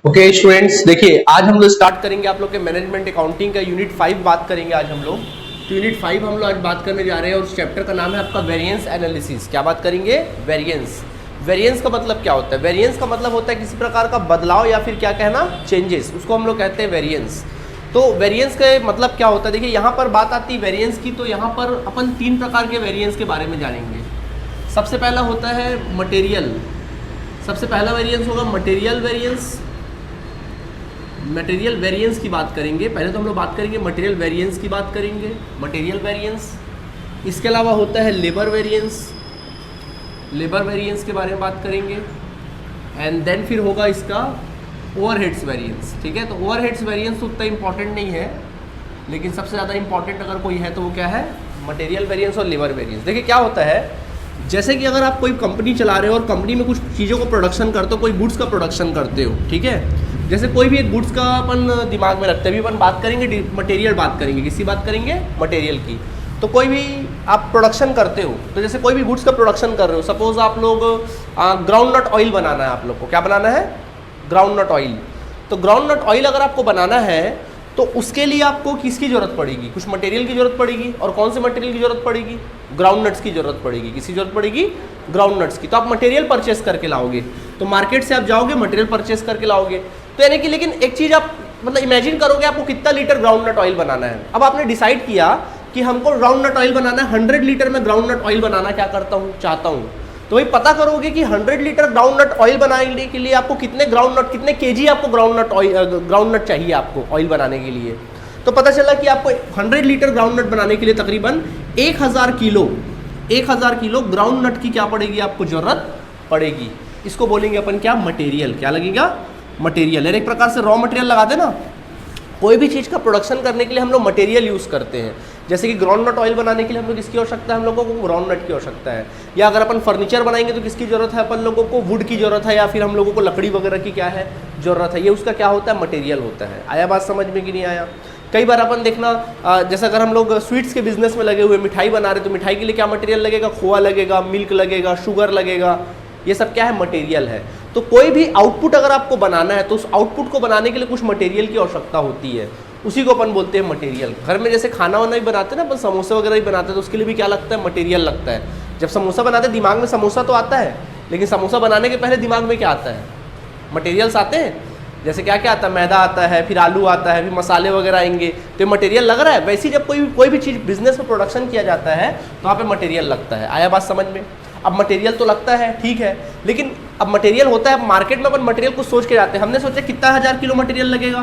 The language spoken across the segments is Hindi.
ओके स्टूडेंट्स, देखिए आज हम लोग स्टार्ट करेंगे आप लोग के मैनेजमेंट अकाउंटिंग का यूनिट 5 बात करेंगे आज हम लोग। तो यूनिट 5 हम लोग आज बात करने जा रहे हैं और उस चैप्टर का नाम है आपका वेरिएंस एनालिसिस। क्या बात करेंगे? वेरिएंस। वेरिएंस का मतलब क्या होता है? वेरिएंस का मतलब होता है किसी प्रकार का बदलाव या फिर क्या कहना, चेंजेस, उसको हम लोग कहते हैं वेरिएंस। तो वेरिएंस का मतलब क्या होता है? देखिए यहाँ पर बात आती है वेरिएंस की, तो यहाँ पर अपन 3 प्रकार के वेरिएंस के बारे में जानेंगे। सबसे पहला होता है मटेरियल। सबसे पहला वेरिएंस होगा मटेरियल वेरिएंस। मटेरियल वेरिएंस की बात करेंगे। पहले तो हम लोग बात करेंगे मटेरियल वेरिएंस की बात करेंगे, मटेरियल वेरिएंस। इसके अलावा होता है लेबर वेरिएंस। लेबर वेरिएंस के बारे में बात करेंगे। एंड देन फिर होगा इसका ओवरहेड्स वेरिएंस। ठीक है, तो ओवरहेड्स वेरिएंस तो उतना इंपॉर्टेंट नहीं है, लेकिन सबसे ज़्यादा इंपॉर्टेंट अगर कोई है तो वो क्या है? मटेरियल वेरिएंस और लेबर वेरिएंस। देखिए क्या होता है, जैसे कि अगर आप कोई कंपनी चला रहे हो और कंपनी में कुछ चीज़ों को प्रोडक्शन करते हो, कोई गुड्स का प्रोडक्शन करते हो, ठीक है, जैसे कोई भी एक गुड्स का अपन दिमाग में रखते हैं। अभी अपन बात करेंगे मटेरियल, बात करेंगे किसी बात करेंगे मटेरियल की। तो कोई भी आप प्रोडक्शन करते हो, तो जैसे कोई भी गुड्स का प्रोडक्शन कर रहे हो, सपोज आप लोग ग्राउंड नट ऑयल बनाना है, आप लोग को क्या बनाना है? Groundnut oil. तो ग्राउंड नट ऑयल अगर आपको बनाना है तो उसके लिए आपको किसकी ज़रूरत पड़ेगी? कुछ मटेरियल की ज़रूरत पड़ेगी। और कौन से मटेरियल की ज़रूरत पड़ेगी? ग्राउंड नट्स की ज़रूरत पड़ेगी। किसकी ज़रूरत पड़ेगी? ग्राउंड नट्स की। तो आप मटेरियल परचेस करके लाओगे, तो मार्केट से आप जाओगे मटेरियल परचेस करके लाओगे। तो यानी कि लेकिन एक चीज़ आप मतलब इमेजिन करोगे आपको कितना लीटर ग्राउंड नट ऑयल बनाना है। अब आपने डिसाइड किया कि हमको ग्राउंड नट ऑयल बनाना है 100 लीटर में ग्राउंड नट ऑयल बनाना क्या करता हूँ, चाहता हूँ। तो वही पता करोगे कि 100 लीटर ग्राउंड नट ऑयल बनाने के लिए आपको कितने ग्राउंड नट, कितने केजी आपको groundnut oil, groundnut चाहिए आपको ऑयल बनाने के लिए। तो पता चला कि आपको 100 लीटर ग्राउंड नट बनाने के लिए तकरीबन 1000 किलो ग्राउंड नट की क्या पड़ेगी? आपको जरूरत पड़ेगी। इसको बोलेंगे अपन क्या? मटेरियल। क्या लगेगा? मटेरियल। एक प्रकार से रॉ मटेरियल लगाते ना, कोई भी चीज़ का प्रोडक्शन करने के लिए हम लोग मटेरियल यूज़ करते हैं। जैसे कि ग्राउंड नट ऑयल बनाने के लिए हम लोग किसकी आवश्यकता है? हम लोगों को ग्राउंड नट की आवश्यकता है। या अगर अपन फर्नीचर बनाएंगे तो किसकी जरूरत है? अपन लोगों को वुड की जरूरत है, या फिर हम लोगों को लकड़ी वगैरह की क्या है? जरूरत है। ये उसका क्या होता है? मटेरियल होता है। आया बात समझ में कि नहीं आया? कई बार अपन देखना, जैसे अगर हम लोग स्वीट्स के बिजनेस में लगे हुए, मिठाई बना रहे, तो मिठाई के लिए क्या मटेरियल लगेगा? खोआ लगेगा, मिल्क लगेगा, शुगर लगेगा। ये सब क्या है? मटेरियल है। तो कोई भी आउटपुट अगर आपको बनाना है तो उस आउटपुट को बनाने के लिए कुछ मटेरियल की आवश्यकता होती है, उसी को अपन बोलते हैं मटेरियल। घर में जैसे खाना वाना भी बनाते हैं ना, अपन समोसे वगैरह भी बनाते हैं, तो उसके लिए भी क्या लगता है? मटेरियल लगता है। जब समोसा बनाते हैं दिमाग में समोसा तो आता है, लेकिन समोसा बनाने के पहले दिमाग में क्या आता है? मटेरियल्स आते हैं। जैसे क्या क्या आता है? मैदा आता है, फिर आलू आता है, फिर मसाले वगैरह आएंगे, तो ये मटेरियल लग रहा है। वैसे ही जब कोई भी चीज़ बिजनेस में प्रोडक्शन किया जाता है तो वहाँ पे मटेरियल लगता है। आया बात समझ में? अब मटेरियल तो लगता है, ठीक है, लेकिन अब मटेरियल होता है मार्केट में, अपन मटेरियल को सोच के जाते हैं। हमने सोचा कितना 1000 किलो मटेरियल लगेगा?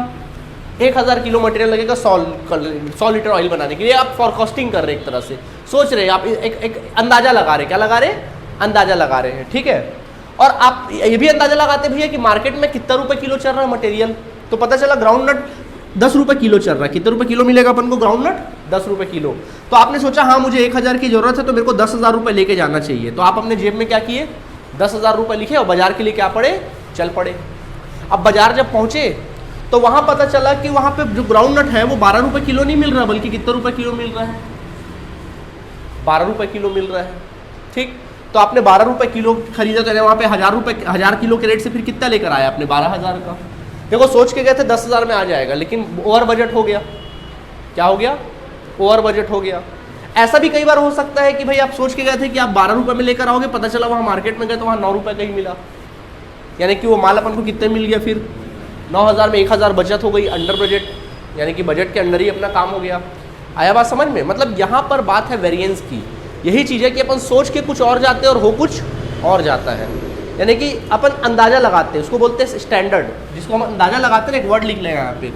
1000 किलो मटेरियल लगेगा 100 लीटर ऑयल बनाने के लिए। आप फॉरकास्टिंग कर रहे हैं, एक तरह से सोच रहे हैं, आप एक अंदाजा लगा रहे हैं। क्या लगा रहे हैं? अंदाजा लगा रहे हैं, ठीक है। और आप ये भी अंदाजा लगाते भैया कि मार्केट में कितना रुपए किलो चल रहा है मटेरियल। तो पता चला ग्राउंड नट 10 रुपये किलो चल रहा है। कितने रुपए किलो मिलेगा अपन को? ग्राउंड नट 10 रुपये किलो। तो आपने सोचा हाँ मुझे 1000 की जरूरत है, तो मेरे को 10,000 रुपये लेके जाना चाहिए। तो आप अपने जेब में क्या किए? 10,000 रुपये लिखे और बाजार के लिए क्या पड़े? चल पड़े। अब बाजार जब पहुंचे तो वहां पता चला कि वहां पे जो ग्राउंड नट है वो 12 रुपये किलो नहीं मिल रहा, बल्कि कितने रुपये किलो मिल रहा है? 12 रुपये किलो मिल रहा है, ठीक। तो आपने 12 रुपये किलो खरीदा, तो वहाँ पे 1000 किलो के रेट से फिर कितना लेकर आया आपने? 12,000 का। देखो सोच के गए थे 10,000 में आ जाएगा, लेकिन ओवर बजट हो गया। क्या हो गया? ओवर बजट हो गया। ऐसा भी कई बार हो सकता है कि भाई आप सोच के गए थे कि आप 12 रुपये में लेकर आओगे, पता चला वहाँ मार्केट में गए तो वहाँ 9 रुपये का ही मिला। यानी कि वो माल अपन को कितने मिल गया? फिर 9000 में 1000 बचत हो गई, अंडर बजट, यानी कि बजट के अंडर ही अपना काम हो गया। आया बात समझ में? मतलब यहाँ पर बात है वेरिएंस की। यही चीज़ है कि अपन सोच के कुछ और जाते हैं और हो कुछ और जाता है। यानी कि अपन अंदाज़ा लगाते हैं, उसको बोलते हैं स्टैंडर्ड। जिसको हम अंदाज़ा लगाते हैं, एक वर्ड लिख लेगा यहाँ पे,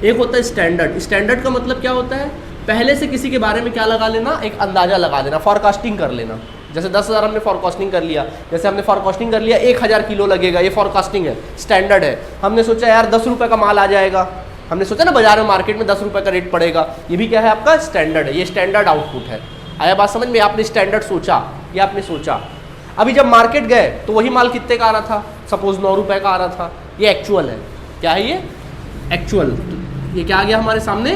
एक होता है स्टैंडर्ड। स्टैंडर्ड का मतलब क्या होता है? पहले से किसी के बारे में क्या लगा लेना? एक अंदाज़ा लगा लेना, फॉरकास्टिंग कर लेना। जैसे 10,000 हमने फॉरकास्टिंग कर लिया, जैसे हमने फॉरकास्टिंग कर लिया 1000 किलो लगेगा, ये फॉरकास्टिंग है, स्टैंडर्ड है। हमने सोचा यार 10 रुपये का माल आ जाएगा, हमने सोचा ना बाजार में मार्केट में 10 रुपये का रेट पड़ेगा, ये भी क्या है? आपका स्टैंडर्ड है। ये स्टैंडर्ड आउटपुट है। आया बात समझ में? आपने स्टैंडर्ड सोचा, ये आपने सोचा। अभी जब मार्केट गए तो वही माल कितने का आ रहा था? सपोज 9 रुपये का आ रहा था। ये एक्चुअल है। क्या है ये? एक्चुअल। तो ये क्या आ गया हमारे सामने?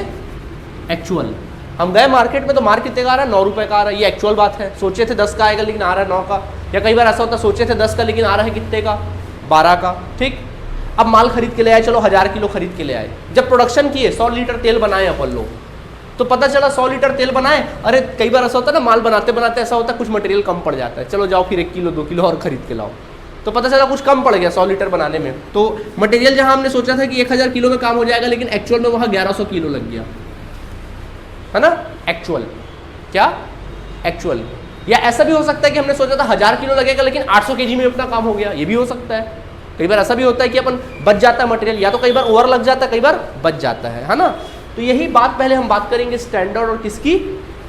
एक्चुअल। हम गए मार्केट में तो मार्केट कितने का आ रहा है? 9 रुपये का आ रहा है। ये एक्चुअल बात है। सोचे थे 10 का आएगा लेकिन आ रहा है 9 का। या कई बार ऐसा होता है सोचे थे 10 का लेकिन आ रहा है कितने का? 12 का। ठीक। अब माल खरीद के ले आए, चलो 1000 किलो खरीद के ले आए, जब प्रोडक्शन किए 100 लीटर तेल बनाए अपन लोग, तो पता चला 100 लीटर तेल बनाए, अरे कई बार ऐसा होता है ना, माल बनाते बनाते ऐसा होता है कुछ मटेरियल कम पड़ जाता है, चलो जाओ फिर 1 किलो 2 किलो और खरीद के लाओ, तो पता चला कुछ कम पड़ गया 100 लीटर बनाने में। तो मटेरियल जहां हमने सोचा था कि 1000 किलो में काम हो जाएगा, लेकिन एक्चुअल में वहां 1100 किलो लग गया, है ना। एक्चुअल क्या, एक्चुअल। या ऐसा भी हो सकता है कि हमने सोचा था 1000 किलो लगेगा, लेकिन 800 केजी में अपना काम हो गया, ये भी हो सकता है। कई बार ऐसा भी होता है कि अपन बच जाता है मटेरियल, या तो कई बार ओवर लग जाता है, कई बार बच जाता है ना। तो यही बात पहले हम बात करेंगे स्टैंडर्ड और किसकी,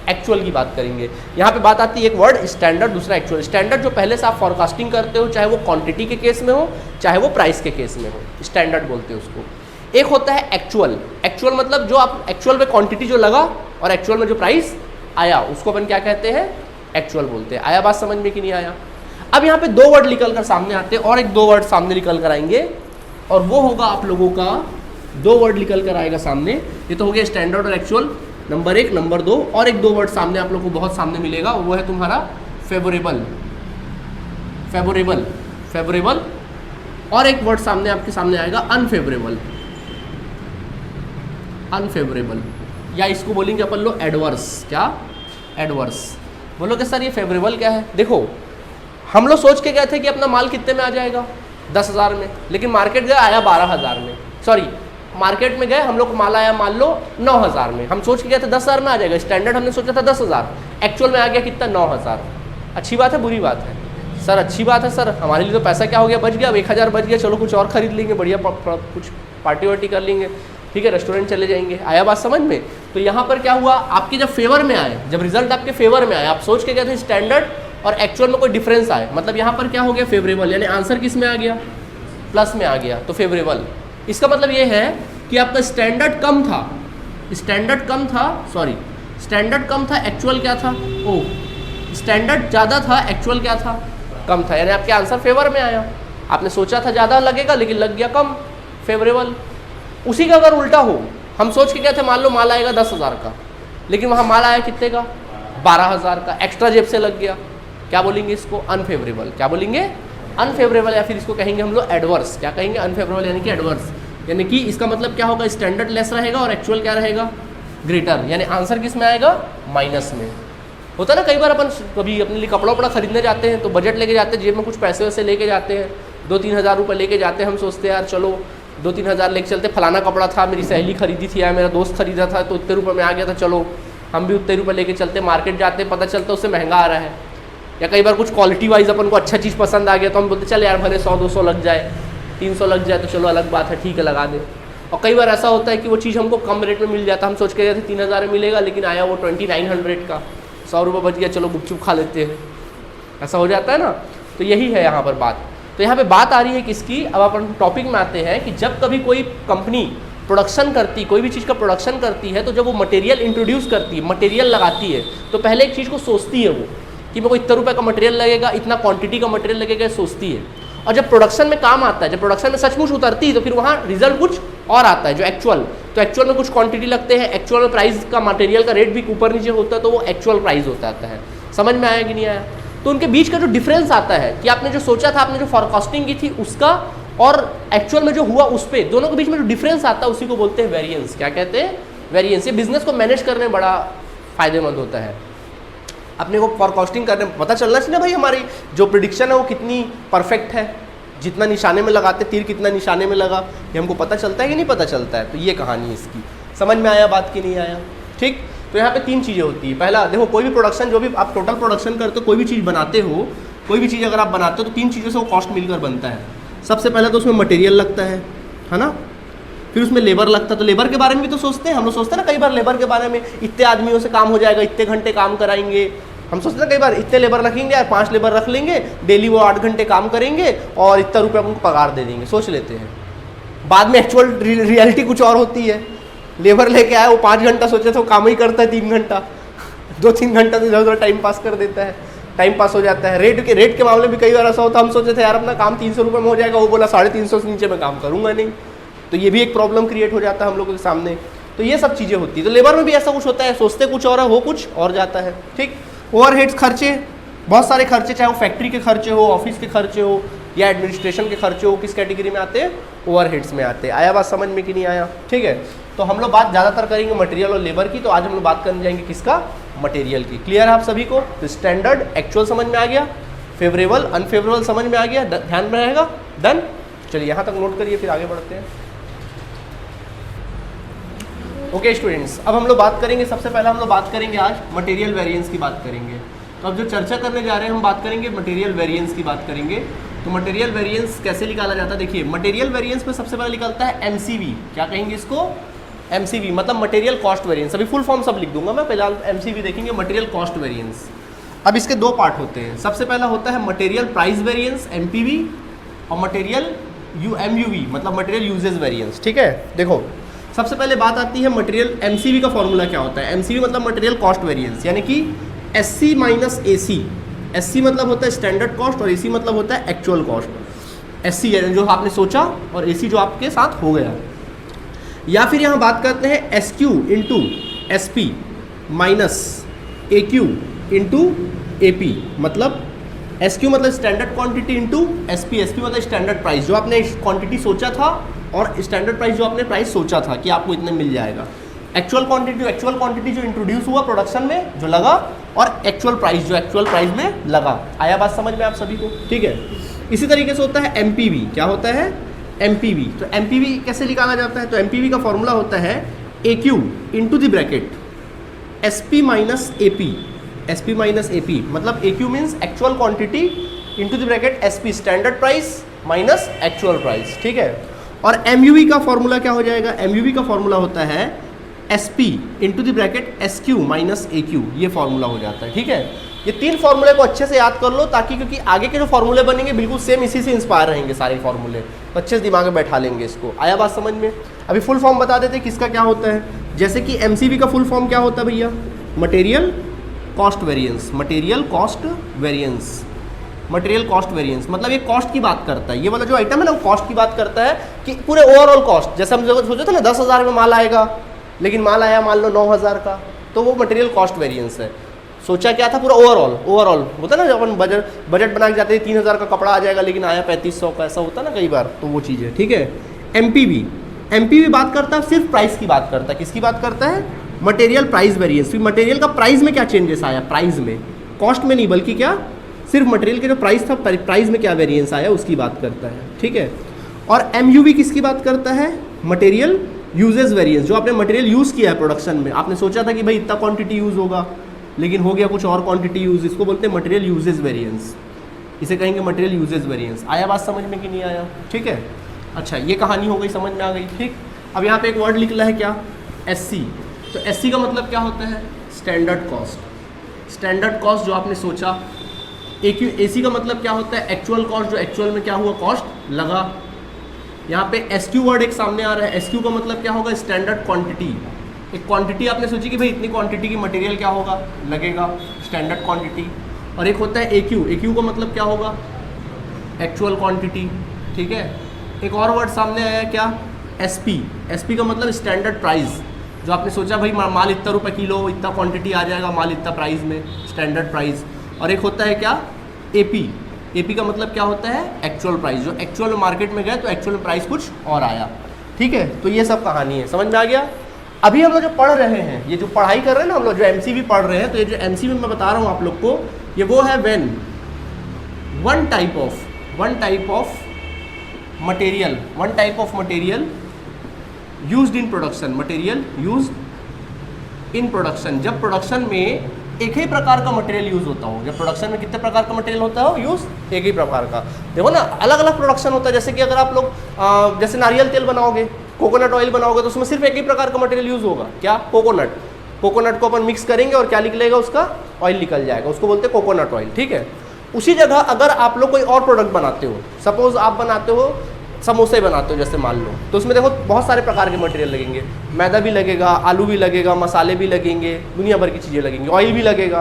एक्चुअल की बात करेंगे। यहाँ पे बात आती है एक वर्ड स्टैंडर्ड, दूसरा एक्चुअल। स्टैंडर्ड जो पहले से आप फॉरकास्टिंग करते हो, चाहे वो क्वांटिटी के केस में हो चाहे वो प्राइस के केस में हो, स्टैंडर्ड बोलते हैं उसको। एक होता है एक्चुअल। एक्चुअल मतलब जो आप एक्चुअल में क्वांटिटी जो लगा और एक्चुअल में जो प्राइस आया, उसको अपन क्या कहते हैं, एक्चुअल बोलते हैं। आया बात समझ में कि नहीं आया। अब यहाँ पे 2 वर्ड निकल कर सामने आते हैं, और एक 2 वर्ड सामने निकल कर आएंगे, और वो होगा आप लोगों का 2 वर्ड निकल कर आएगा सामने। ये तो हो गया स्टैंडर्ड और एक्चुअल, नंबर 1। नंबर 2 और एक 2 वर्ड सामने आप लोग को बहुत सामने मिलेगा, वो है तुम्हारा फेवरेबल, फेवरेबल, फेवरेबल। और एक वर्ड सामने आपके सामने आएगा अनफेवरेबल, अनफेवरेबल, या इसको बोलेंगे अपन लोग एडवर्स। क्या, एडवर्स। बोलोगे सर ये फेवरेबल क्या है। देखो हम लोग सोच के गए थे कि अपना माल कितने में आ जाएगा, 10,000 में, लेकिन मार्केट गया आया 12,000 में। सॉरी, मार्केट में गए हम लोग को माल आया मान लो 9,000 में। हम सोच के गए थे 10,000 में आ जाएगा, स्टैंडर्ड हमने सोचा था 10,000, एक्चुअल में आ गया कितना, 9,000। अच्छी बात है बुरी बात है सर, अच्छी बात है सर, हमारे लिए तो पैसा क्या हो गया, बच गया, अब 1,000 बच गया, चलो कुछ और खरीद लेंगे, बढ़िया कुछ पार्टी वार्टी कर लेंगे, ठीक है, रेस्टोरेंट चले जाएंगे। आया बात समझ में। तो यहाँ पर क्या हुआ, आपके जब फेवर में आए, जब रिजल्ट आपके फेवर में आए, आप सोच के गए थे स्टैंडर्ड और एक्चुअल में कोई डिफरेंस आए, मतलब यहाँ पर क्या हो गया, फेवरेबल, यानी आंसर किस में आ गया, प्लस में आ गया, तो फेवरेबल। इसका मतलब ये है कि आपका स्टैंडर्ड कम था, स्टैंडर्ड कम था, सॉरी स्टैंडर्ड कम था, एक्चुअल क्या था, ओ स्टैंडर्ड ज़्यादा था, एक्चुअल क्या था, कम था, यानी आपके आंसर फेवर में आया। आपने सोचा था ज़्यादा लगेगा लेकिन लग गया कम, फेवरेबल। उसी का अगर उल्टा हो, हम सोच के गए थे मान लो माल आएगा 10,000 का, लेकिन वहाँ माल आया कितने का, 12,000 का, एक्स्ट्रा जेब से लग गया, क्या बोलेंगे इसको, अनफेवरेबल। क्या बोलेंगे, अनफेवरेबल, या फिर इसको कहेंगे हम लोग एडवर्स। क्या कहेंगे, अनफेवरेबल यानी कि एडवर्स, यानी कि इसका मतलब क्या होगा, स्टैंडर्ड लेस रहेगा और एक्चुअल क्या रहेगा, ग्रेटर, यानी आंसर किस में आएगा, माइनस में। होता है ना कई बार अपन कभी अपने लिए कपड़ा वपड़ा खरीदने जाते हैं तो बजट लेके जाते हैं, जेब में कुछ पैसे वैसे लेके जाते हैं, 2-3 हज़ार रुपये लेके जाते हैं, हम सोचते हैं यार चलो 2-3 हज़ार लेके चलते, फलाना कपड़ा था, मेरी सहेली खरीदी थी या मेरा दोस्त खरीदा था तो इतने रुपये में आ गया था, चलो हम भी उतने रुपये लेके चलते, मार्केट जाते पता चलता उससे महंगा आ रहा है। या कई बार कुछ क्वालिटी वाइज अपन को अच्छा चीज़ पसंद आ गया तो हम बोलते चल यार भले 100-200 लग जाए, 300 लग जाए तो चलो अलग बात है, ठीक है लगा दे। और कई बार ऐसा होता है कि वो चीज़ हमको कम रेट में मिल जाता है, हम सोच के गए थे 3,000 में मिलेगा, लेकिन आया वो 2900 का, 100 रुपये बच गया, चलो गुपचुप खा लेते हैं, ऐसा हो जाता है ना। तो यही है यहाँ पर बात। तो यहाँ पे बात आ रही है किसकी, अब अपन टॉपिक में आते हैं कि जब कभी कोई कंपनी प्रोडक्शन करती, कोई भी चीज़ का प्रोडक्शन करती है, तो जब वो मटेरियल इंट्रोड्यूस करती है, मटेरियल लगाती है, तो पहले एक चीज़ को सोचती है वो कि मेरे को इतना रुपये का मटेरियल लगेगा, इतना क्वांटिटी का मटेरियल लगेगा, सोचती है। और जब प्रोडक्शन में काम आता है, जब प्रोडक्शन में सचमुच उतरती है, तो फिर वहाँ रिजल्ट कुछ और आता है, जो एक्चुअल। तो एक्चुअल में कुछ क्वांटिटी लगते हैं, एक्चुअल में प्राइस का मटेरियल का रेट भी ऊपर नीचे होता है, तो वो एक्चुअल प्राइस होता है। समझ में आया कि नहीं आया। तो उनके बीच का जो डिफरेंस आता है कि आपने जो सोचा था, आपने जो फॉरकास्टिंग की थी उसका और एक्चुअल में जो हुआ उस पर, दोनों के बीच में जो डिफरेंस आता है उसी को बोलते हैं वेरिएंस। क्या कहते हैं, वेरिएंस। ये बिजनेस को मैनेज करने में बड़ा फायदेमंद होता है। अपने को फॉरकास्टिंग करने में पता चलना चाहिए ना भाई, हमारी जो प्रिडिक्शन है वो कितनी परफेक्ट है, जितना निशाने में लगाते तीर कितना निशाने में लगा, ये हमको पता चलता है कि नहीं पता चलता है। तो ये कहानी है इसकी। समझ में आया बात कि नहीं आया, ठीक। तो यहाँ पे 3 चीज़ें होती है। पहला देखो, कोई भी प्रोडक्शन, जो भी आप टोटल प्रोडक्शन करते हो, कोई भी चीज़ बनाते हो, कोई भी चीज़ अगर आप बनाते हो तो 3 चीज़ों से वो कॉस्ट मिलकर बनता है। सबसे पहले तो उसमें मटेरियल लगता है ना, फिर उसमें लेबर लगता है। तो लेबर के बारे में भी तो सोचते हैं हम लोग, सोचते हैं ना कई बार लेबर के बारे में, इतने आदमियों से काम हो जाएगा, इतने घंटे काम कराएंगे। हम सोचते हैं कई बार इतने लेबर रखेंगे यार, 5 लेबर रख लेंगे, डेली वो 8 घंटे काम करेंगे और इतना रुपये उनको पगार दे देंगे, सोच लेते हैं। बाद में एक्चुअल रियलिटी कुछ और होती है। लेबर लेके आया, वो 5 घंटा सोचे तो काम ही करता है 3 घंटा, 2-3 घंटा तो इधर उधर टाइम पास कर देता है, टाइम पास हो जाता है। रेट के मामले में कई बार ऐसा होता है, हम सोचे थे यार अपना काम 300 रुपये में हो जाएगा, वो बोला 350 से नीचे मैं काम करूँगा नहीं। तो ये भी एक प्रॉब्लम क्रिएट हो जाता है हम लोगों के सामने। तो ये सब चीज़ें होती है। तो लेबर में भी ऐसा कुछ होता है, सोचते कुछ और है, हो कुछ और जाता है, ठीक। ओवरहेड्स खर्चे, बहुत सारे खर्चे, चाहे वो फैक्ट्री के खर्चे हो, ऑफिस के खर्चे हो, या एडमिनिस्ट्रेशन के खर्चे वो किस कैटेगरी में आते हैं, ओवरहेड्स में आते हैं। आया बात समझ में कि नहीं आया, ठीक है। तो हम लोग बात ज़्यादातर करेंगे मटेरियल और लेबर की, तो आज हम लोग बात करने जाएंगे किसका, मटेरियल की। क्लियर है आप सभी को, तो स्टैंडर्ड एक्चुअल समझ में आ गया, फेवरेबल अनफेवरेबल समझ में आ गया, ध्यान में रहेगा, डन। चलिए यहाँ तक नोट करिए, फिर आगे बढ़ते हैं। ओके स्टूडेंट्स, अब हम लोग बात करेंगे, सबसे पहले हम लोग बात करेंगे आज मटेरियल वेरिएंस की बात करेंगे। तो अब जो चर्चा करने जा रहे हैं हम बात करेंगे मटेरियल वेरिएंस की बात करेंगे। तो मटेरियल वेरिएंस कैसे निकाला जाता है, देखिए मटेरियल वेरिएंस में सबसे पहले निकलता है एमसीवी। क्या कहेंगे इसको, एमसीवी, मतलब मटेरियल कॉस्ट वेरिएंस। अभी फुल फॉर्म सब लिख दूंगा मैं, पहले एमसीवी देखेंगे, मटेरियल कॉस्ट वेरिएंस। अब इसके दो पार्ट होते हैं, सबसे पहला होता है मटेरियल प्राइस वेरिएंस एमपीवी, और मटेरियल एमयूवी मतलब मटेरियल यूजेज वेरिएंस, ठीक है। देखो सबसे पहले बात आती है मटेरियल एमसीवी का फॉर्मूला क्या होता है। एमसीवी मतलब मटेरियल कॉस्ट वेरिएंस, यानी कि एससी माइनस एसी। एससी मतलब होता है स्टैंडर्ड कॉस्ट और एसी मतलब होता है एक्चुअल कॉस्ट। एससी जो आपने सोचा और एसी जो आपके साथ हो गया। या फिर यहाँ बात करते हैं S Q into S P minus ए क्यू इंटू ए पी, मतलब एस क्यू मतलब standard quantity into S P मतलब स्टैंडर्ड प्राइस, जो आपने क्वांटिटी सोचा था और स्टैंडर्ड प्राइस जो आपने प्राइस सोचा था कि आपको इतने मिल जाएगा। एक्चुअल क्वांटिटी जो इंट्रोड्यूस हुआ प्रोडक्शन में जो लगा, और एक्चुअल प्राइस जो एक्चुअल प्राइस में लगा। आया बात समझ में आप सभी को, ठीक है। इसी तरीके से होता है एमपीवी। क्या होता है, एमपीवी। तो एमपीवी कैसे निकाला जाता है, तो एमपीवी का फॉर्मूला होता है A Q into the bracket S P minus A P, S P minus A P, मतलब A Q means actual quantity into the bracket S P standard price minus actual price, ठीक है। और एमयूवी का फॉर्मूला क्या हो जाएगा, एमयूवी का फॉर्मूला होता है S P into the bracket S Q minus A Q, ये फॉर्मूला हो जाता है, ठीक है। ये तीन फॉर्मूले को अच्छे से याद कर लो, ताकि क्योंकि आगे के जो फॉर्मूले बनेंगे बिल्कुल सेम इसी से इंस्पायर रहेंगे सारे फॉर्मूले, तो अच्छे से दिमाग में बैठा लेंगे इसको। आया बात समझ में। अभी फुल फॉर्म बता देते किसका क्या होता है। जैसे कि एमसीवी का फुल फॉर्म क्या होता है भैया, material cost variance. Material cost variance, material cost variance मतलब ये कॉस्ट की बात करता है। ये वाला जो आइटम है ना, कॉस्ट की बात करता है कि पूरे ओवरऑल कॉस्ट। जैसे हम सोचे थे ना 10,000 में माल आएगा, लेकिन माल आया मान लो 9,000 का, तो वो मटेरियल कॉस्ट वेरिएंस है। सोचा क्या था, पूरा ओवरऑल होता है ना, जब अपन बजट बना के जाते हैं 3,000 का कपड़ा आ जाएगा, लेकिन आया 3500 का, ऐसा होता है ना कई बार, तो वो चीज़ है, ठीक है। एमपीवी बात करता है, सिर्फ प्राइस की बात करता है। किसकी बात करता है, मटेरियल प्राइस वेरिएंस। मटेरियल का प्राइस में क्या चेंजेस आया, प्राइस में, कॉस्ट में नहीं, बल्कि क्या, सिर्फ मटेरियल के जो प्राइस था, प्राइस में क्या वेरिएंस आया उसकी बात करता है, ठीक है। और एमयूवी किसकी बात करता है, मटेरियल यूजेस वेरिएंस। जो आपने मटेरियल यूज़ किया है प्रोडक्शन में, आपने सोचा था कि भाई इतना क्वांटिटी यूज़ होगा, लेकिन हो गया कुछ और क्वांटिटी यूज़, इसको बोलते हैं मटेरियल यूजेस वेरिएंस। इसे कहेंगे मटेरियल यूजेस वेरिएंस। आया बात समझ में कि नहीं आया, ठीक है। अच्छा, ये कहानी हो गई, समझ में आ गई, ठीक। अब यहाँ पे एक वर्ड निकला है क्या, एससी। तो एससी का मतलब क्या होता है, स्टैंडर्ड कॉस्ट। स्टैंडर्ड कॉस्ट जो आपने सोचा। एसी का मतलब क्या होता है, एक्चुअल कॉस्ट, जो एक्चुअल में क्या हुआ, कॉस्ट लगा। यहाँ पे एसक्यू वर्ड एक सामने आ रहा है। एसक्यू का मतलब क्या होगा, स्टैंडर्ड क्वांटिटी। एक क्वांटिटी आपने सोची कि भाई इतनी क्वांटिटी की मटेरियल क्या होगा, लगेगा, स्टैंडर्ड क्वांटिटी। और एक होता है एक्यू। एक्यू का मतलब क्या होगा, एक्चुअल क्वांटिटी, ठीक है। एक और वर्ड सामने आया क्या, एसपी। एसपी का मतलब स्टैंडर्ड प्राइस। जो आपने सोचा भाई माल इतना रुपये किलो, इतना क्वांटिटी आ जाएगा, माल इतना प्राइस में, स्टैंडर्ड प्राइस। और एक होता है क्या, एपी। एपी का मतलब क्या होता है, एक्चुअल प्राइस। जो एक्चुअल मार्केट में गए तो एक्चुअल प्राइस कुछ और आया, ठीक है। तो ये सब कहानी है, समझ में आ गया। अभी हम लोग जो पढ़ रहे हैं, ये जो पढ़ाई कर रहे हैं ना हम लोग, जो एमसीवी पढ़ रहे हैं, तो ये जो एमसीवी मैं बता रहा हूँ आप लोग को, ये वो है when one type of material used in production. Material used in production, जब प्रोडक्शन में एक ही प्रकार का मटेरियल यूज़ होता हो। जब प्रोडक्शन में कितने प्रकार का मटेरियल होता हो यूज़, एक ही प्रकार का। देखो ना, अलग अलग प्रोडक्शन होता है। जैसे कि अगर आप लोग जैसे नारियल तेल बनाओगे, कोकोनट ऑयल बनाओगे, तो उसमें सिर्फ एक ही प्रकार का मटेरियल यूज़ होगा, क्या, कोकोनट को अपन मिक्स करेंगे और क्या निकलेगा, उसका ऑयल निकल जाएगा, उसको बोलते हैं कोकोनट ऑयल, ठीक है। उसी जगह अगर आप लोग कोई और प्रोडक्ट बनाते हो, सपोज आप बनाते हो समोसे बनाते हो जैसे मान लो, तो उसमें देखो बहुत सारे प्रकार के मटेरियल लगेंगे। मैदा भी लगेगा, आलू भी लगेगा, मसाले भी लगेंगे, दुनिया भर की चीज़ें लगेंगी, ऑयल भी लगेगा।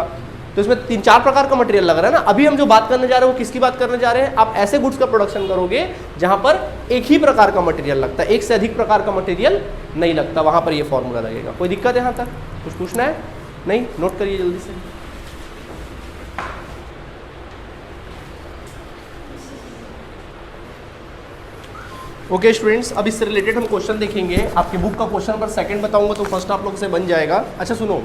तो इसमें 3-4 प्रकार का मटेरियल लग रहा है ना। अभी हम जो बात करने जा रहे हैं वो किसकी बात करने जा रहे हैं, आप ऐसे गुड्स का प्रोडक्शन करोगे जहाँ पर एक ही प्रकार का मटेरियल लगता है, एक से अधिक प्रकार का मटेरियल नहीं लगता, वहाँ पर ये फॉर्मूला लगेगा। कोई दिक्कत है यहाँ तक, कुछ पूछना है, नहीं, नोट करिए जल्दी से। ओके स्टूडेंट्स, अब इससे रिलेटेड हम क्वेश्चन देखेंगे। आपकी बुक का क्वेश्चन नंबर सेकंड बताऊंगा तो फर्स्ट आप लोग से बन जाएगा। अच्छा सुनो,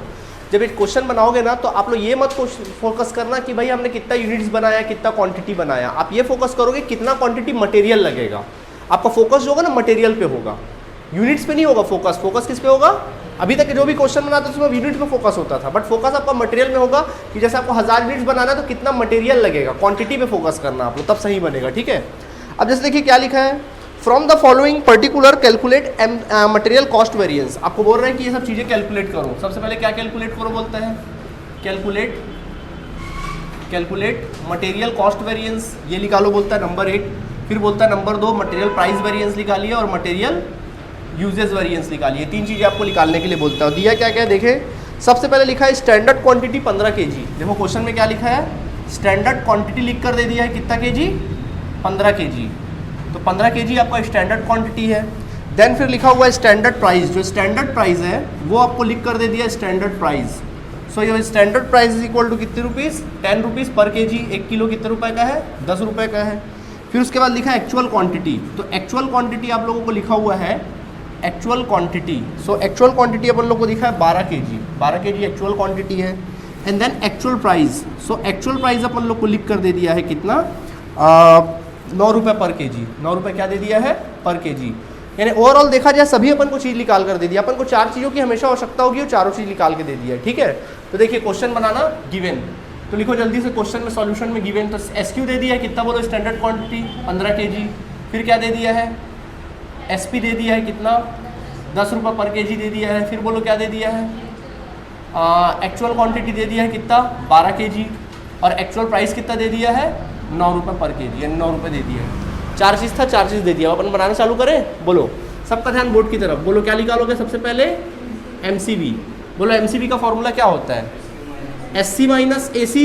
जब एक क्वेश्चन बनाओगे ना तो आप लोग ये मत फोकस करना कि भाई हमने कितना यूनिट्स बनाया, कितना क्वांटिटी बनाया। आप ये फोकस करोगे कितना क्वांटिटी मटेरियल लगेगा। आपका फोकस जो होगा ना मटेरियल पे होगा, यूनिट्स पे नहीं होगा फोकस। फोकस किस पे होगा? अभी तक जो भी क्वेश्चन बनाते थे उसमें यूनिट पे फोकस होता था, बट फोकस आपका मटेरियल में होगा कि जैसे आपको 1000 यूनिट्स बनाना है तो कितना मटेरियल लगेगा, क्वांटिटी पे फोकस करना आप लोग, तब सही बनेगा। ठीक है, अब जैसे देखिए क्या लिखा है, from the following particular calculate material cost variance. आपको बोल रहे हैं कि ये सब चीज़ें कैलकुलेट करो। सबसे पहले क्या कैलकुलेट करो बोलता है? कैलकुलेट मटेरियल कॉस्ट वेरिएंस, ये निकालो बोलता है नंबर 1। फिर बोलता है नंबर 2 मटेरियल प्राइस वेरिएंस निकालिए और मटेरियल यूजेज वेरिएंस निकालिए। 3 चीज़ें आपको निकालने के लिए बोलता है। दिया क्या क्या देखें, सबसे पहले लिखा है स्टैंडर्ड क्वांटिटी 15 kg। देखो क्वेश्चन में क्या लिखा है, स्टैंडर्ड क्वांटिटी लिख कर दे दिया है कितना kg, 15 kg। तो 15 kg आपका स्टैंडर्ड क्वांटिटी है। देन फिर लिखा हुआ है स्टैंडर्ड प्राइस, जो स्टैंडर्ड प्राइस है वो आपको लिख कर दे दिया स्टैंडर्ड प्राइस। सो ये standard price is equal to कितने रुपीज़, 10 रुपीज़ पर kg। 1 किलो कितने रुपए का है, 10 रुपये का है। फिर उसके बाद लिखा है एक्चुअल क्वांटिटी। तो एक्चुअल क्वांटिटी आप लोगों को लिखा हुआ है actual quantity. So actual quantity अपन लोग को दिखा है 12 kg। 12 kg एक्चुअल क्वांटिटी है। And then actual price, so actual price अपन लोग को लिख कर दे दिया है कितना, 9 रुपये पर kg। 9 रुपये क्या दे दिया है, पर kg। यानी ओवरऑल देखा जाए सभी अपन को चीज़ निकाल कर दे दिया। अपन को 4 चीज़ों की हमेशा आवश्यकता होगी और चारों चीज़ निकाल के दे दिया है। ठीक है, तो देखिए क्वेश्चन बनाना गिवन, तो लिखो जल्दी से क्वेश्चन में सॉल्यूशन में गिवन। तो SQ दे दिया है कितना, बोलो स्टैंडर्ड क्वांटिटी 15 kg। फिर क्या दे दिया है, SP दे दिया है कितना, 10 रुपये पर kg दे दिया है। फिर बोलो क्या दे दिया है, एक्चुअल क्वांटिटी दे दिया है कितना, 12 kg। और एक्चुअल प्राइस कितना दे दिया है, 9 रुपये पर kg, यानी 9 रुपये दे दिया है। 4 चीज़ था, 4 चीज़ दे दिया। अपन बनाना चालू करें, बोलो सबका ध्यान बोर्ड की तरफ। बोलो क्या निकालोगे सबसे पहले, MCV। बोलो MCV का फॉर्मूला क्या होता है, SC माइनस AC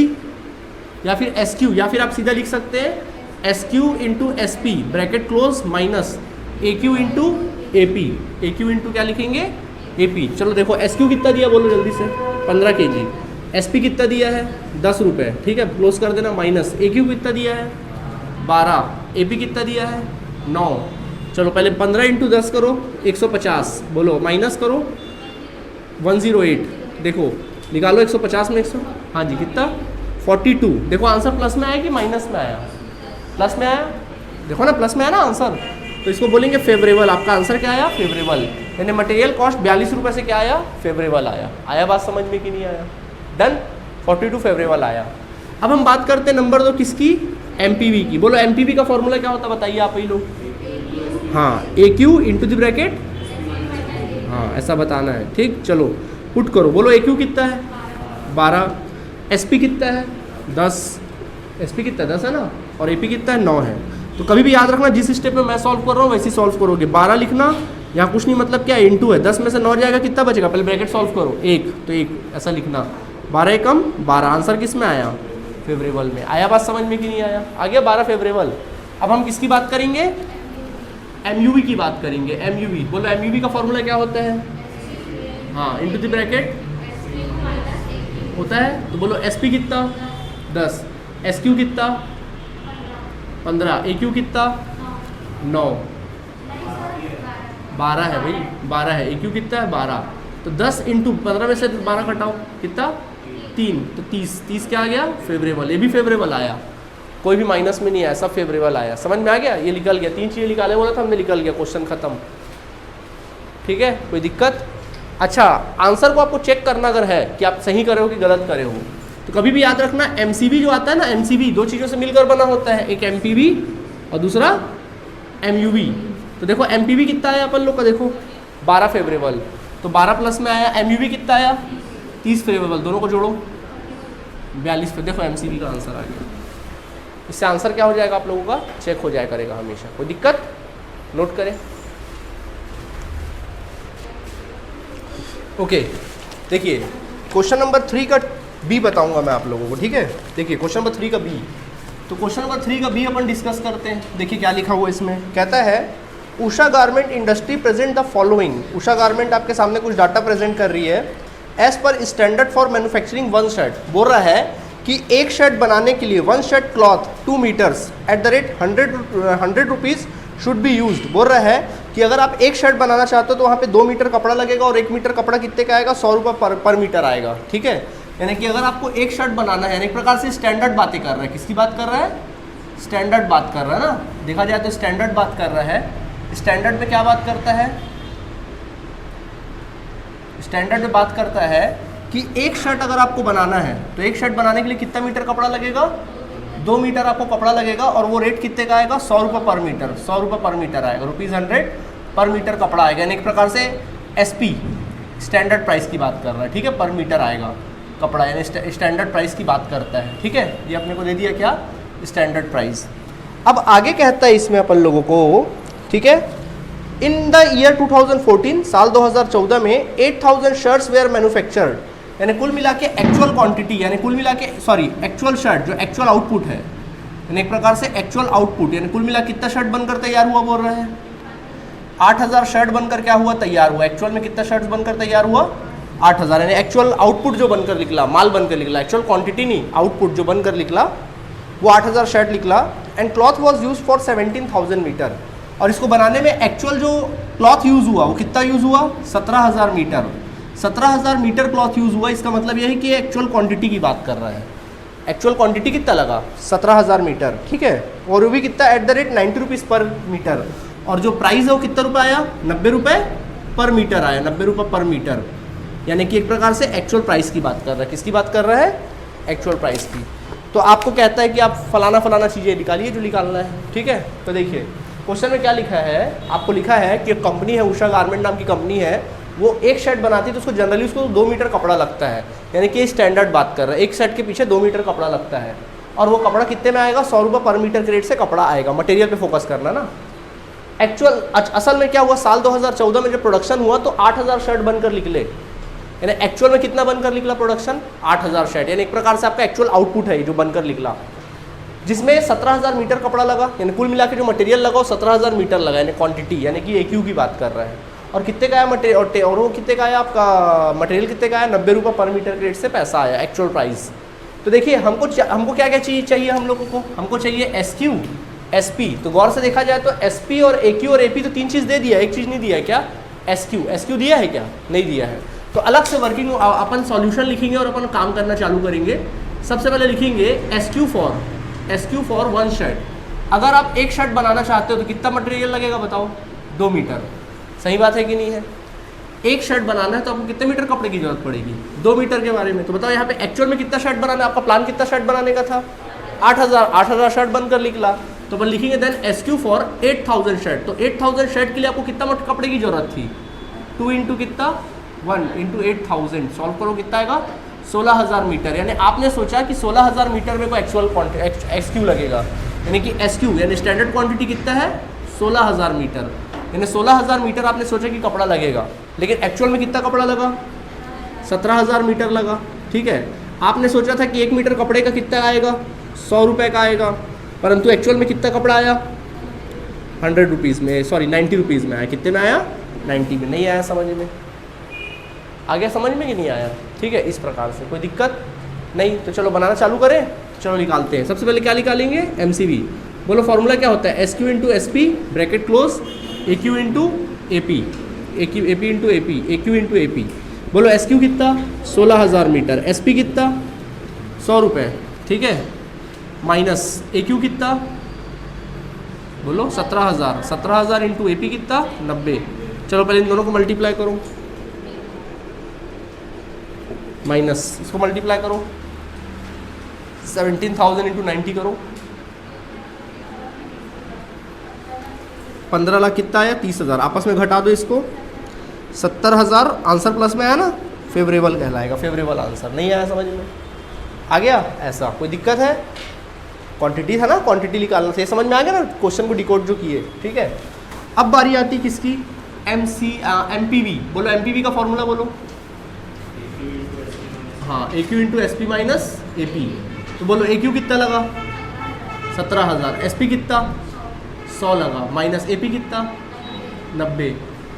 या फिर SQ, या फिर आप सीधा लिख सकते हैं SQ into SP bracket close minus AQ into AP। AQ into क्या लिखेंगे, AP। चलो देखो SQ कितना दिया बोलो जल्दी से, 15 kg। SP कितना दिया है, 10 रुपये। ठीक है, क्लोज कर देना माइनस AQ कितना दिया है, 12। AP कितना दिया है, 9। चलो पहले 15 इंटू 10 करो, 150। बोलो माइनस करो 108। देखो निकालो 150 में 100, हाँ जी कितना, 42। देखो आंसर प्लस में आया कि माइनस में आया, प्लस में आया। देखो ना प्लस में आया ना आंसर, तो इसको बोलेंगे फेवरेबल। आपका आंसर क्या आया, फेवरेबल। यानी मटेरियल कॉस्ट 42 रुपये से क्या आया, फेवरेबल आया। आया बात समझ में कि नहीं आया, डन, 42 फेवरेबल आया। अब हम बात करते हैं नंबर 2 किसकी, MPV की। बोलो MPV का फॉर्मूला क्या होता है बताइए आप ही लोग, हाँ AQ इंटू द ब्रैकेट, हाँ ऐसा बताना है। ठीक, चलो पुट करो। बोलो AQ कितना है, 12। SP कितना है, 10। SP कितना है, 10 है ना, और AP कितना है, 9 है। तो कभी भी याद रखना जिस स्टेप में मैं सॉल्व कर रहा हूँ वैसे सॉल्व करोगे। 12 लिखना, यहाँ कुछ नहीं मतलब क्या इंटू है, 10 में से 9 जाएगा कितना बचेगा, पहले ब्रैकेट सॉल्व करो, 1 तो 1 ऐसा लिखना। 12 कम 12, आंसर किस में आया, फेवरेबल में आया। बात समझ में कि नहीं आया, आ गया 12 फेवरेबल। अब हम किसकी बात करेंगे, MUV की बात करेंगे। MUV, बोलो MUV का फॉर्मूला क्या होता है, हाँ इंटू द ब्रैकेट होता है। तो बोलो SP कितना, 10। SQ कितना, 15। AQ कितना, 9। 12 है भाई, 12 है। AQ कितना है, 12। तो 10 इंटू 15 में से 12 घटाओ कितना, 3। तो 30, 30 क्या आ गया, फेवरेबल। ये भी फेवरेबल आया, कोई भी माइनस में नहीं आया, सब फेवरेबल आया। समझ में आ गया, ये निकल गया। 3 चीज़ें निकाले बोला था हमने, निकल गया, क्वेश्चन खत्म। ठीक है, कोई दिक्कत। अच्छा, आंसर को आपको चेक करना अगर है कि आप सही करे हो कि गलत करे हो, तो कभी भी याद रखना MCV जो आता है ना, MCV 2 चीज़ों से मिलकर बना होता है, एक MPV और दूसरा MUV। तो देखो MPV कितना आया अपन लोग का, देखो 12 फेवरेबल। तो 12 प्लस में आया। MUV कितना आया, 30 फेवरेबल। दोनों को जोड़ो 42 पे। देखो MCV का आंसर आ गया। इससे आंसर क्या हो जाएगा आप लोगों का, चेक हो जाया करेगा हमेशा। कोई दिक्कत, नोट करें। ओके, देखिए क्वेश्चन नंबर 3 का B बताऊंगा मैं आप लोगों को। ठीक है, देखिए क्वेश्चन नंबर 3 का B। तो क्वेश्चन नंबर 3 का B अपन डिस्कस करते हैं। देखिए क्या लिखा हुआ इसमें, कहता है Usha garment industry present the following. Usha garment आपके सामने कुछ डाटा प्रेजेंट कर रही है। As per standard for manufacturing 1 shirt, बोल रहा है कि एक शर्ट बनाने के लिए 1 shirt cloth 2 metres at the rate 100 rupees should be used. बोल रहा है कि अगर आप एक शर्ट बनाना चाहते हो तो वहाँ पे 2 मीटर कपड़ा लगेगा और 1 मीटर कपड़ा कितने का आएगा, 100 रुपये पर मीटर आएगा। ठीक है, यानी कि अगर आपको एक शर्ट बनाना है, एक प्रकार से स्टैंडर्ड बातें कर रहा है। किसकी बात कर रहा है? स्टैंडर्ड बात कर रहा है ना, देखा जाए तो स्टैंडर्ड बात कर रहा है। स्टैंडर्ड में क्या बात करता है? स्टैंडर्ड में बात करता है कि एक शर्ट अगर आपको बनाना है तो एक शर्ट बनाने के लिए कितना मीटर कपड़ा लगेगा, 2 मीटर आपको कपड़ा लगेगा और वो रेट कितने का आएगा, 100 रुपये पर मीटर, 100 रुपये पर मीटर आएगा, ₹100 पर मीटर कपड़ा आएगा। यानी एक प्रकार से SP स्टैंडर्ड प्राइस की बात कर रहा है। ठीक है, पर मीटर आएगा कपड़ा, यानी स्टैंडर्ड प्राइस की बात करता है। ठीक है, ये अपने को दे दिया क्या, स्टैंडर्ड प्राइस। अब आगे कहता है इसमें अपन लोगों को, ठीक है, इन द ईयर 2014 साल 2014 में 8000 शर्ट्स वेयर मैन्युफैक्चर्ड, यानी कुल मिला के एक्चुअल क्वांटिटी, यानी कुल मिला के एक्चुअल शर्ट जो एक्चुअल आउटपुट है, यानी एक प्रकार से एक्चुअल आउटपुट, यानी कुल मिला कितना शर्ट बनकर तैयार हुआ बोल रहे हैं, 8000 शर्ट बनकर क्या हुआ, तैयार हुआ। एक्चुअल में कितना शर्ट्स बनकर तैयार हुआ, 8000, यानी एक्चुअल आउटपुट जो बनकर निकला, माल बनकर निकला, एक्चुअल क्वांटिटी नहीं, आउटपुट जो बनकर निकला वो 8000 शर्ट निकला। And cloth was use for 17,000 metre, और इसको बनाने में एक्चुअल जो क्लॉथ यूज़ हुआ वो कितना यूज़ हुआ, 17,000 मीटर। 17,000 मीटर क्लॉथ यूज़ हुआ। इसका मतलब यह है कि एक्चुअल क्वांटिटी की बात कर रहा है। एक्चुअल क्वांटिटी कितना लगा, 17,000 मीटर। ठीक है, और वो भी कितना, एट द रेट 90 रुपीज़ पर मीटर। और जो प्राइस है वो कितना रुपये आया, 90 रुपये पर मीटर आया, 90 रुपये पर मीटर। यानी कि एक प्रकार से एक्चुअल प्राइस की बात कर रहा है। किसकी बात कर रहा है, एक्चुअल प्राइस की। तो आपको कहता है कि आप फलाना फलाना चीज़ें निकालिए जो निकालना है। ठीक है, तो देखिए क्वेश्चन में क्या लिखा है, आपको लिखा है कि कंपनी है उषा गारमेंट नाम की कंपनी है, वो एक शर्ट बनाती है तो उसको जनरली उसको 2 मीटर कपड़ा लगता है। यानी कि स्टैंडर्ड बात कर रहा है, एक शर्ट के पीछे 2 मीटर कपड़ा लगता है और वो कपड़ा कितने में आएगा, 100 रुपये पर मीटर के रेट से कपड़ा आएगा। मटेरियल पे फोकस करना ना। एक्चुअल असल में क्या हुआ, साल 2014 में जब प्रोडक्शन हुआ तो 8000 शर्ट बनकर निकले। यानी एक्चुअल में कितना बनकर निकला प्रोडक्शन, 8000 शर्ट। यानी एक प्रकार से आपका एक्चुअल आउटपुट है जो बनकर निकला, जिसमें 17,000 मीटर कपड़ा लगा। यानी कुल मिला के जो मटेरियल लगा वो 17,000 मीटर लगा, यानी क्वांटिटी, यानी कि AQ की बात कर रहा है। और कितने का है मटेरियल, और वो कितने का है आपका मटेरियल, कितने का है, 90 रुपये पर मीटर के रेट से पैसा आया, एक्चुअल प्राइस। तो देखिए हमको क्या क्या चाहिए हम लोगों को, हमको चाहिए SQ SP। तो गौर से देखा जाए तो SP और AQ और AP तो 3 चीज़ दे दिया, एक चीज़ नहीं दिया है। क्या, SQ दिया है क्या, नहीं दिया है। तो अलग से वर्किंग अपन सॉल्यूशन लिखेंगे और अपन काम करना चालू करेंगे। सबसे पहले लिखेंगे SQ फॉर 1 शर्ट। अगर आप एक शर्ट बनाना चाहते हो तो कितना मटेरियल लगेगा बताओ, 2 मीटर। सही बात है कि नहीं है? एक शर्ट बनाना है तो आपको कितने मीटर कपड़े की जरूरत पड़ेगी, 2 मीटर के बारे में। तो बताओ यहाँ पे एक्चुअल में कितना शर्ट बनाना है, आपका प्लान कितना शर्ट बनाने का था, 8000 शर्ट बनकर निकला। तो अपन लिखेंगे देन SQ फॉर 8000 शर्ट। तो 8000 शर्ट के लिए आपको कितना कपड़े की जरूरत थी, 2 इंटू कितना, 1 इंटू 8000, सॉल्व करो कितना आएगा, 16,000 मीटर। यानी आपने सोचा कि 16,000 मीटर में को एक्चुअल SQ लगेगा, यानी कि SQ यानी स्टैंडर्ड क्वांटिटी कितना है, 16,000 मीटर। यानी 16,000 मीटर आपने सोचा कि कपड़ा लगेगा, लेकिन एक्चुअल में कितना कपड़ा लगा, 17,000 मीटर लगा। ठीक है, आपने सोचा था कि 1 मीटर कपड़े का कितना आएगा, 100 रुपये का आएगा, परंतु एक्चुअल में कितना कपड़ा आया, 100 रुपीज़ में, सॉरी 90 रुपीज़ में आया। कितने में आया, 90 में। नहीं आया समझ में, आ गया समझ में कि नहीं आया? ठीक है, इस प्रकार से कोई दिक्कत नहीं। तो चलो बनाना चालू करें, चलो निकालते हैं। सबसे पहले क्या निकालेंगे, MCV। बोलो फॉर्मूला क्या होता है, SQ into SP bracket close, AQ into AP, AP into AP, AQ into AP। बोलो SQ कितना, 16,000 मीटर, SP कितना, 100 रुपये। ठीक है, माइनस AQ कितना, बोलो 17,000 इंटू AP कितना, 90। चलो पहले इन दोनों को मल्टीप्लाई करो, माइनस इसको मल्टीप्लाई करो, 17,000 इंटू 90 करो, 15 लाख कितना आया, 30,000। आपस में घटा दो इसको, 70,000 आंसर प्लस में आया ना, फेवरेबल कहलाएगा, फेवरेबल आंसर। नहीं आया समझ में, आ गया? ऐसा कोई दिक्कत है? क्वांटिटी था ना, क्वांटिटी निकालना से समझ में आ गया ना, क्वेश्चन को डिकोड जो किए। ठीक है, अब बारी आती किसकी, MPV। बोलो MPV का फॉर्मूला बोलो, हाँ, AQ into SP minus AP। तो बोलो AQ कितना लगा, 17,000, SP कितना, 100 लगा, माइनस AP कितना, 90।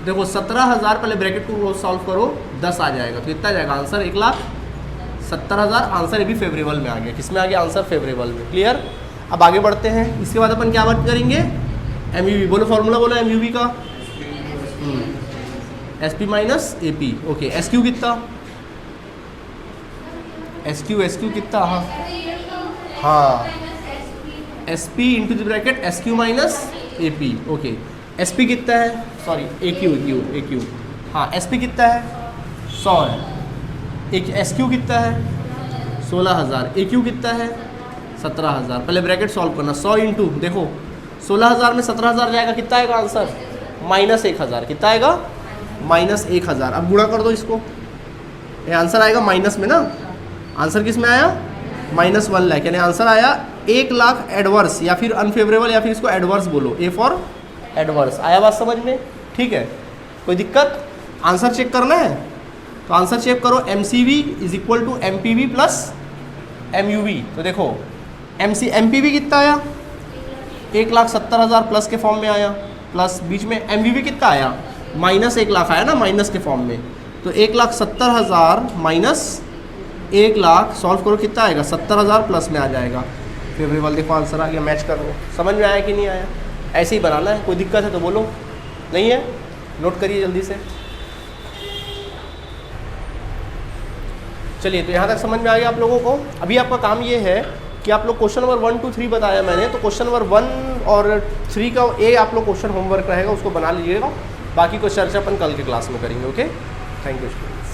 देखो 17,000, पहले ब्रैकेट को सॉल्व करो, 10 आ जाएगा, तो कितना जाएगा आंसर, 1,70,000। आंसर ये भी फेवरेबल में आ गया। किस में आ गया आंसर, फेवरेबल में। क्लियर? अब आगे बढ़ते हैं। इसके बाद अपन क्या बात करेंगे, एम बोलो, फॉर्मूला बोलो एम का। S P minus A P. Okay, S Q कितना, एस क्यू कितना, हाँ S P into the bracket S Q minus A P. Okay, S P कितना है, सॉरी ए क्यू, हाँ एस पी कितना है 100 है, एक एस क्यू कितना है 16,000, ए क्यू कितना है 17,000। पहले ब्रैकेट सॉल्व करना, 100 इंटू देखो 16,000 में 17,000 जाएगा, कितना आएगा आंसर -1,000, कितना आएगा -1,000। अब गुणा कर दो इसको, ये आंसर आएगा माइनस में ना, आंसर किस में आया -1 लाख, यानी आंसर आया 1 लाख एडवर्स या फिर अनफेवरेबल या फिर इसको एडवर्स बोलो, ए फॉर एडवर्स। आया बात समझ में, ठीक है, कोई दिक्कत? आंसर चेक करना है तो आंसर चेक करो, MCV is equal to MPV plus MUV। तो देखो MPV कितना आया 1,70,000 प्लस के फॉर्म में आया, प्लस बीच में MVV कितना आया -1 लाख आया ना, माइनस के फॉर्म में। तो 1,70,000 माइनस 1 लाख सॉल्व करो, कितना आएगा 70,000 प्लस में आ जाएगा फेवरेबल। देखो आंसर आ गया, मैच कर लो। समझ में आया कि नहीं आया? ऐसे ही बनाना है, कोई दिक्कत है तो बोलो, नहीं है नोट करिए जल्दी से। चलिए, तो यहाँ तक समझ में आ गया आप लोगों को। अभी आपका काम ये है कि आप लोग क्वेश्चन नंबर 1 2 3 बताया मैंने, तो क्वेश्चन नंबर 1 और 3 का आप लोग क्वेश्चन होमवर्क रहेगा, उसको बना लीजिएगा। बाकी को चर्चा अपन कल के क्लास में करेंगे। Okay, thank you students.